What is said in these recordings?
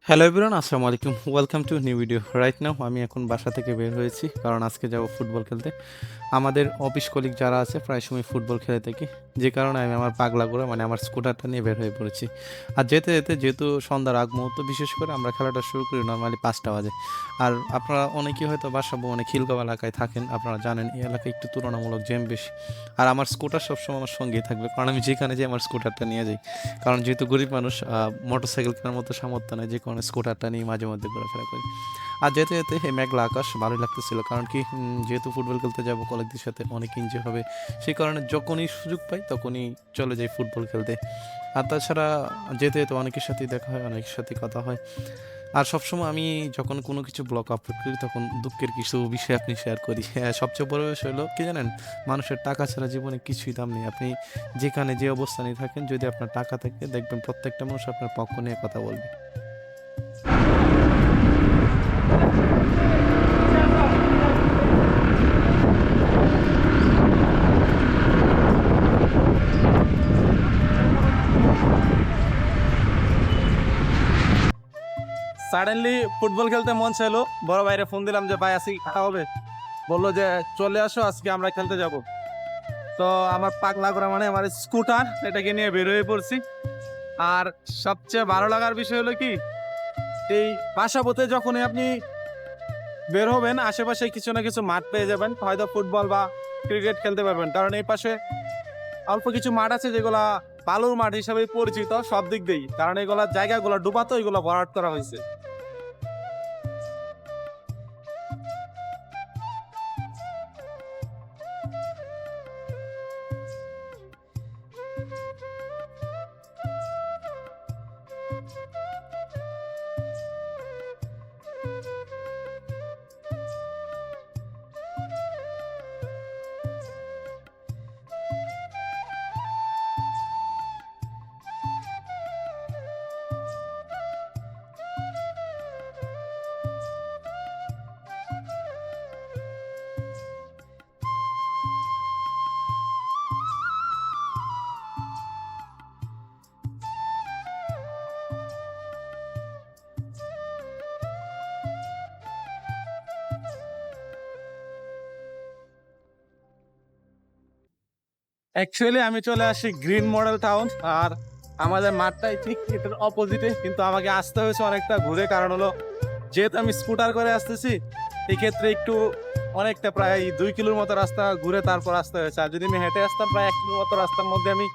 Hello everyone, আসসালামু আলাইকুম। Welcome to new video. Right now আমি এখন বাসা থেকে বের হয়েছি, কারণ আজকে যাব ফুটবল খেলতে। আমাদের অফিস কলিগ যারা আছে প্রায় সময় ফুটবল খেলে থাকি, যে কারণে আমি আমার পাগলা করে আমার স্কুটারটা নিয়ে বের হয়ে পড়েছি। আর যেতে যেতে যেহেতু সন্ধ্যার আগ মুহূর্ত, বিশেষ করে আমরা খেলাটা শুরু করি নর্মালি 5টা বাজে। আর আপনারা অনেকেই হয়তো বাসা খিলগাঁও এলাকায় থাকেন, আপনারা জানেন এই এলাকায় একটু তুলনামূলক জ্যাম বেশি। আর আমার স্কুটার সবসময় আমার সঙ্গেই থাকবে, কারণ আমি যেখানে যাই আমার স্কুটারটা নিয়ে যাই। কারণ যেহেতু গরিব মানুষ, মোটরসাইকেল কেনার মতো সামর্থ্য নেই, যে কারণে স্কুটারটা নিয়ে মাঝে মধ্যে ঘোরাফেরা করি। আর যেতে যেতে এই মেঘলা আকাশ ভালোই লাগতেছিল, কারণ কি যেহেতু ফুটবল খেলতে যাবো কলেজদের সাথে, অনেক এনজয় হবে। সেই কারণে যখনই সুযোগ পাই তখনই চলে যাই ফুটবল খেলতে। আর তাছাড়া যেতে যেতে অনেকের সাথেই দেখা হয়, অনেকের সাথে কথা হয়। আর সবসময় আমি যখন কোনো কিছু ব্লগ আপলোড করি তখন দুঃখের কিছু বিষয় আপনি শেয়ার করি। হ্যাঁ, সবচেয়ে বড় বিষয় হলো কি জানেন, মানুষের টাকা ছাড়া জীবনে কিছুই দাম নেই। আপনি যেখানে যে অবস্থানে থাকেন, যদি আপনার টাকা থাকে দেখবেন প্রত্যেকটা মানুষ আপনার পক্ষ নিয়ে কথা বলবে। সাডেনলি ফুটবল খেলতে মন চাইলো, বড় ভাইরে ফোন দিলাম যে ভাই আজকে খেলা হবে। বললো যে চলে আসো, আজকে আমরা খেলতে যাব। তো আমার পাগলা করা মানে আমার স্কুটার, এটাকে নিয়ে বের হয়ে পড়ছি। আর সবচেয়ে ভালো লাগার বিষয় হলো কি, এই বাসা পথে যখনই আপনি বের হবেন আশেপাশে কিছু না কিছু মাঠ পেয়ে যাবেন, হয়তো ফুটবল বা ক্রিকেট খেলতে পারবেন। কারণ এই পাশে অল্প কিছু মাঠ আছে যেগুলা বালুর মাঠ হিসাবে পরিচিত সব দিক দিয়েই, কারণ এগুলা জায়গাগুলো ডুবাতো, এগুলো ভরাট করা হয়েছে। অ্যাকচুয়ালি আমি চলে আসি গ্রিন মডেল টাউন, আর আমাদের মাঠটাই ঠিক এটার অপোজিটে, কিন্তু আমাকে আসতে হয়েছে অনেকটা ঘুরে। কারণ হলো যেহেতু আমি স্কুটার করে আসতেছি, এই ক্ষেত্রে একটু অনেকটা প্রায় 2 কিলোর মতো রাস্তা ঘুরে তারপর আসতে হয়েছে। আর যদি আমি হেঁটে আসতাম প্রায় 1 কিলোর মতো রাস্তার মধ্যে আমি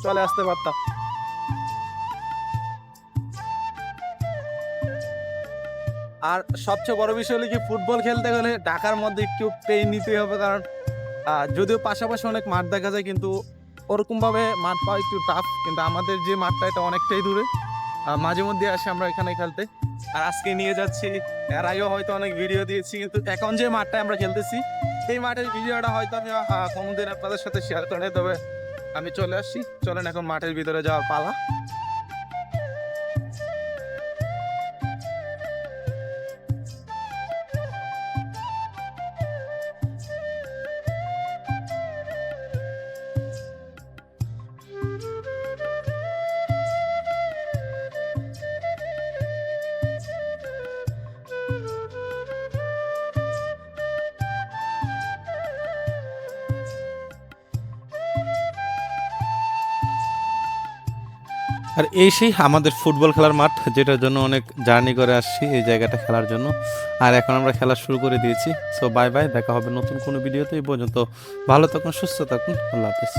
চলে আসতে পারতাম। আর সবচেয়ে বড় বিষয় হলো কি, ফুটবল খেলতে গেলে ঢাকার মধ্যে একটু পেইন নিতে হবে। কারণ যদিও পাশাপাশি অনেক মাঠ দেখা যায়, কিন্তু ওরকম ভাবে মাঠ পাওয়া একটু টাফ। কিন্তু আমাদের যে মাঠটা, এটা অনেকটাই দূরে। মাঝে মধ্যে আসি আমরা এখানে খেলতে। আর আজকে নিয়ে যাচ্ছি, এর আগেও হয়তো অনেক ভিডিও দিয়েছি, কিন্তু এখন যে মাঠটায় আমরা খেলতেছি এই মাঠের ভিডিওটা হয়তো আমি কোনোদিন আপনাদের সাথে শেয়ার করে, তবে আমি চলে আসছি। চলেন এখন মাঠের ভিতরে যাওয়ার পালা। আর এই সেই আমাদের ফুটবল খেলার মাঠ, যেটার জন্য অনেক জার্নি করে আসছি এই জায়গাটা খেলার জন্য। আর এখন আমরা খেলা শুরু করে দিয়েছি। সো বাই বাই, দেখা হবে নতুন কোনো ভিডিওতে। এই পর্যন্ত ভালো থাকুন, সুস্থ থাকুন, আল্লাহ হাফিজ।